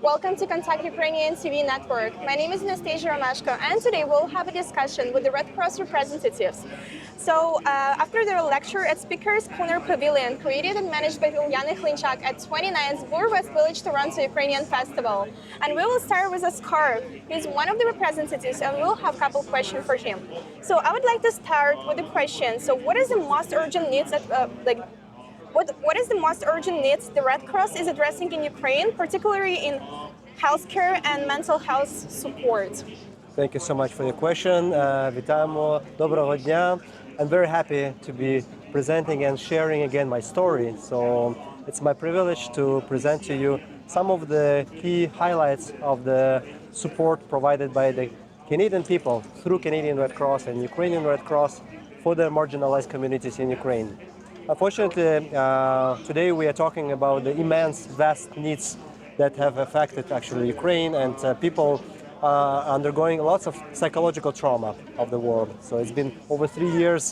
Welcome to Kontakt Ukrainian TV network. My name is Anastasія Ромашко, and today we'll have a discussion with the Red Cross representatives. So, after their lecture at Speakers Corner Pavilion, created and managed by Ulyana Hlinchak at 29th Bloor West Village, Toronto Ukrainian Festival. And we will start with Askar. He's one of the representatives, and we'll have a couple questions for him. So, I would like to start with the question. So, what is the most urgent needs What is the most urgent needs the Red Cross is addressing in Ukraine, particularly in healthcare and mental health support? Thank you so much for your question. Вітаємо. Доброго дня. I'm very happy to be presenting and sharing again my story. So it's my privilege to present to you some of the key highlights of the support provided by the Canadian people through Canadian Red Cross and Ukrainian Red Cross for the marginalized communities in Ukraine. Unfortunately, today we are talking about the immense, vast needs that have affected actually Ukraine, and people are undergoing lots of psychological trauma of the war. So it's been over 3 years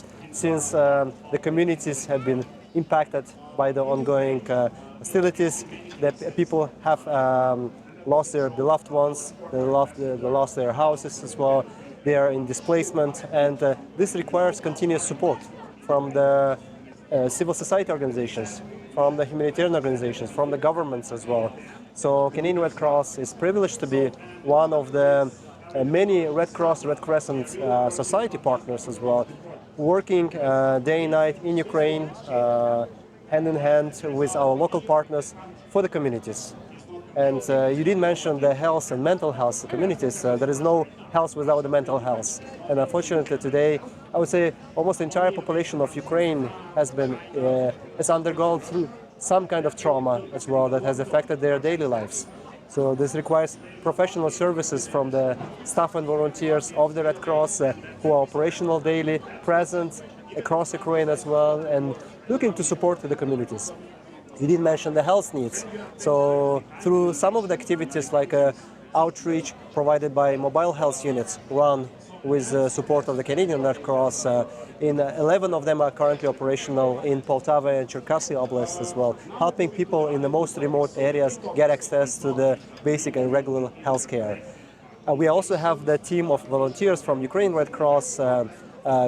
since the communities have been impacted by the ongoing hostilities. That people have lost their beloved ones, they lost their houses as well. They are in displacement, and this requires continuous support from the civil society organizations, from the humanitarian organizations, from the governments as well. So Canadian Red Cross is privileged to be one of the many Red Cross, Red Crescent society partners as well, working day and night in Ukraine, hand in hand with our local partners for the communities. And you did mention the health and mental health communities. There is no health without the mental health. And unfortunately today, I would say almost the entire population of Ukraine has undergone through some kind of trauma as well that has affected their daily lives. So this requires professional services from the staff and volunteers of the Red Cross who are operational daily, present across Ukraine as well, and looking to support the communities. You did mention the health needs. So through some of the activities like outreach provided by mobile health units run with support of the Canadian Red Cross, 11 of them are currently operational in Poltava and Cherkasy Oblast as well, helping people in the most remote areas get access to the basic and regular health care. We also have the team of volunteers from Ukrainian Red Cross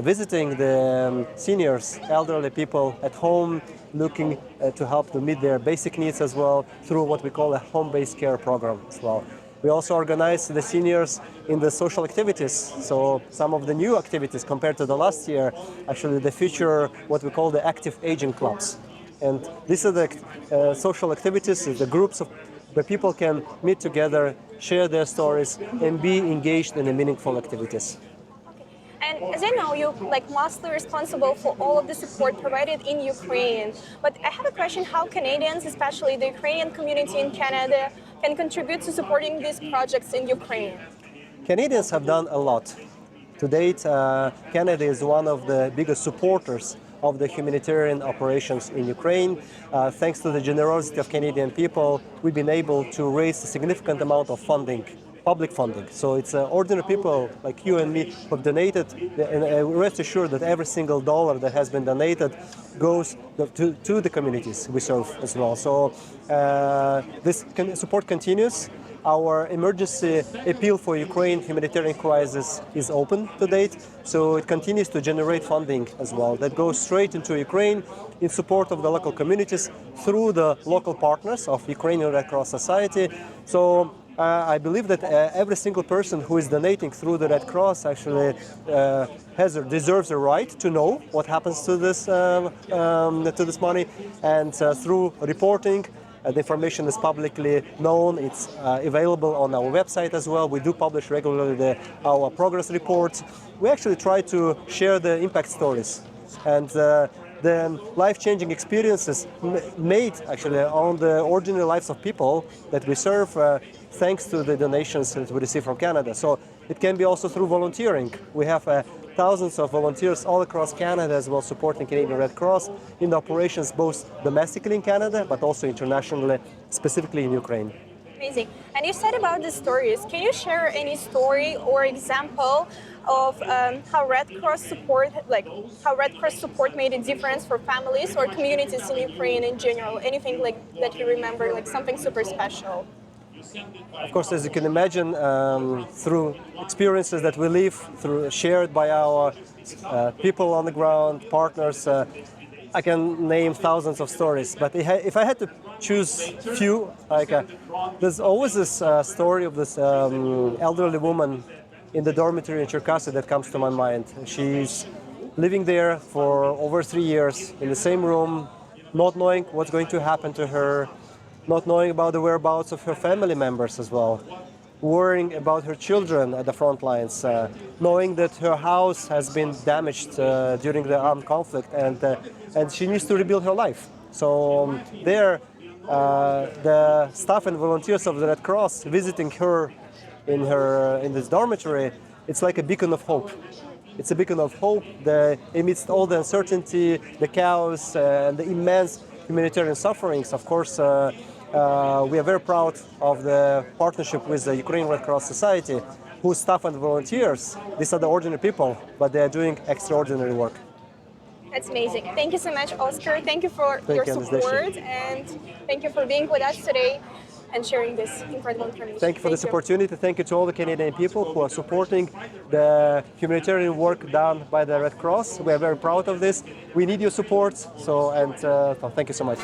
visiting the seniors, elderly people at home, looking to help to meet their basic needs as well through what we call a home-based care program as well. We also organize the seniors in the social activities. So some of the new activities compared to the last year, actually they feature what we call the active aging clubs. And these are the social activities, the groups where people can meet together, share their stories, and be engaged in the meaningful activities. And as I know, you're mostly responsible for all of the support provided in Ukraine. But I have a question: how Canadians, especially the Ukrainian community in Canada, can contribute to supporting these projects in Ukraine? Canadians have done a lot. To date, Canada is one of the biggest supporters of the humanitarian operations in Ukraine. Thanks to the generosity of Canadian people, we've been able to raise a significant amount of funding, public funding. So it's ordinary people like you and me who have donated, and rest assured that every single dollar that has been donated goes to the communities we serve as well. So this support continues. Our emergency appeal for Ukraine humanitarian crisis is open to date, so it continues to generate funding as well that goes straight into Ukraine in support of the local communities through the local partners of Ukrainian Red Cross Society. So I believe that every single person who is donating through the Red Cross actually deserves a right to know what happens to this money, and through reporting. The information is publicly known. It's available on our website as well. We do publish regularly our progress reports. We actually try to share the impact stories and the life-changing experiences made actually on the ordinary lives of people that we serve thanks to the donations that we receive from Canada. So it can be also through volunteering. We have thousands of volunteers all across Canada as well supporting Canadian Red Cross in the operations both domestically in Canada but also internationally, specifically in Ukraine. Amazing. And you said about the stories. Can you share any story or example of how Red Cross support made a difference for families or communities in Ukraine in general? Anything that you remember, something super special? of course, as you can imagine, through experiences that we live, through shared by our people on the ground, partners, I can name thousands of stories. But if I had to choose few, like there's always this story of this elderly woman in the dormitory in Cherkasy that comes to my mind. She's living there for over 3 years in the same room, not knowing what's going to happen to her, not knowing about the whereabouts of her family members as well, worrying about her children at the front lines, knowing that her house has been damaged during the armed conflict, and she needs to rebuild her life. So there, the staff and volunteers of the Red Cross visiting her in this dormitory, it's like a beacon of hope. It's a beacon of hope amidst all the uncertainty, the chaos, and the immense humanitarian sufferings. Of course, we are very proud of the partnership with the Ukrainian Red Cross Society, whose staff and volunteers, these are the ordinary people, but they are doing extraordinary work. That's amazing. Thank you so much, Oskar. Thank you for your support, and thank you for being with us today and sharing this incredible information. Thank you for this opportunity. Thank you to all the Canadian people who are supporting the humanitarian work done by the Red Cross. We are very proud of this. We need your support. So thank you so much.